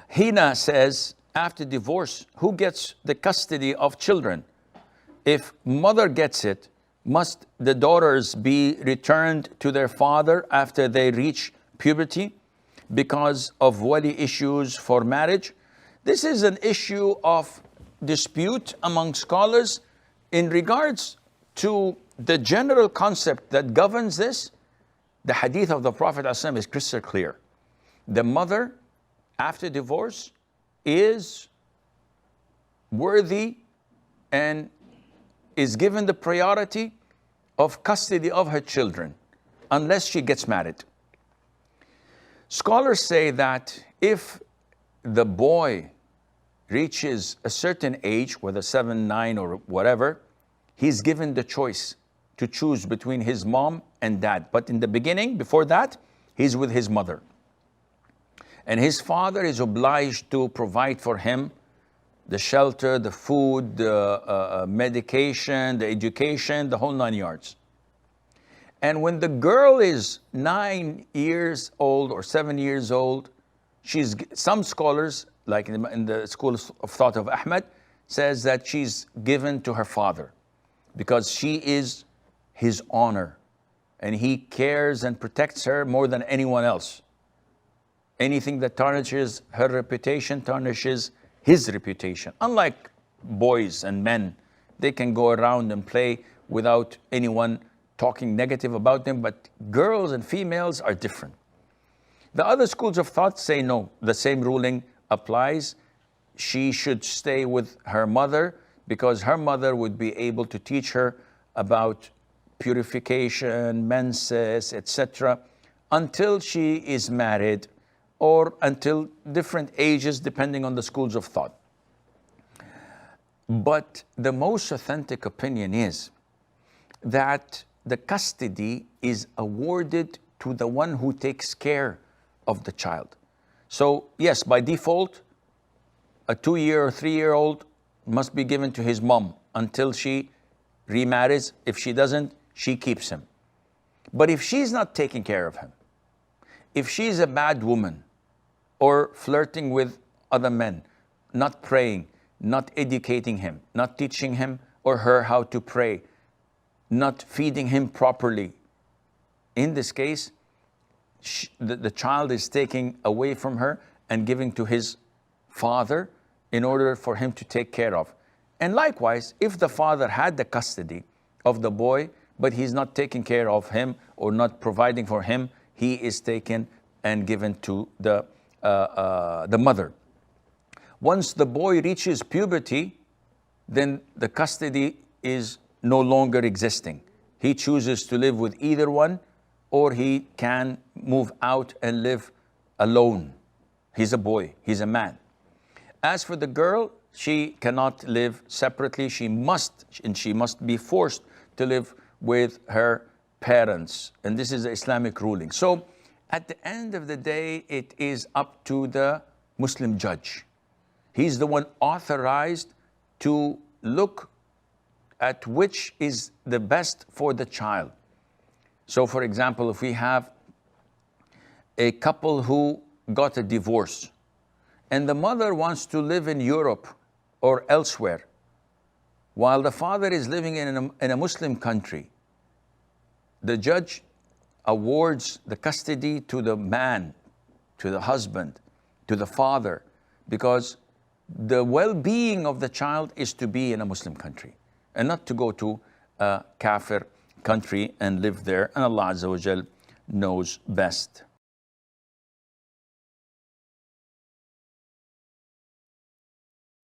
Hina says, after divorce, who gets the custody of children? If mother gets it, must the daughters be returned to their father after they reach puberty because of wali issues for marriage? This is an issue of dispute among scholars. In regards to the general concept that governs this, the hadith of the Prophet ﷺ is crystal clear. The mother, after divorce, is worthy and is given the priority of custody of her children unless she gets married. Scholars say that if the boy reaches a certain age, whether 7, 9 or whatever, he's given the choice to choose between his mom and dad. But in the beginning, before that, he's with his mother. And his father is obliged to provide for him the shelter, the food, the medication, the education, the whole 9 yards. And when the girl is 9 years old or 7 years old, some scholars, like in the school of thought of Ahmed, says that she's given to her father because she is his honor and he cares and protects her more than anyone else. Anything that tarnishes her reputation tarnishes his reputation. Unlike boys and men, they can go around and play without anyone talking negative about them, but girls and females are different. The other schools of thought say no, the same ruling applies. She should stay with her mother because her mother would be able to teach her about purification, menses, etc., until she is married or until different ages depending on the schools of thought. But the most authentic opinion is that the custody is awarded to the one who takes care of the child. So yes, by default, a 2-year or 3-year-old must be given to his mom until she remarries. If she doesn't, she keeps him. But if she's not taking care of him, if she's a bad woman or flirting with other men, not praying, not educating him, not teaching him or her how to pray, not feeding him properly, in this case, the child is taken away from her and given to his father in order for him to take care of. And likewise, if the father had the custody of the boy, but he's not taking care of him or not providing for him, he is taken and given to the mother. Once the boy reaches puberty, then the custody is no longer existing. He chooses to live with either one, or he can move out and live alone. He's a boy, he's a man. As for the girl, she cannot live separately. She must be forced to live with her parents. And this is the Islamic ruling. So at the end of the day, it is up to the Muslim judge. He's the one authorized to look at which is the best for the child. So for example, if we have a couple who got a divorce and the mother wants to live in Europe or elsewhere, while the father is living in a Muslim country, the judge awards the custody to the man, to the husband, to the father, because the well-being of the child is to be in a Muslim country and not to go to a kafir country and live there. And Allah Azza wa Jal knows best.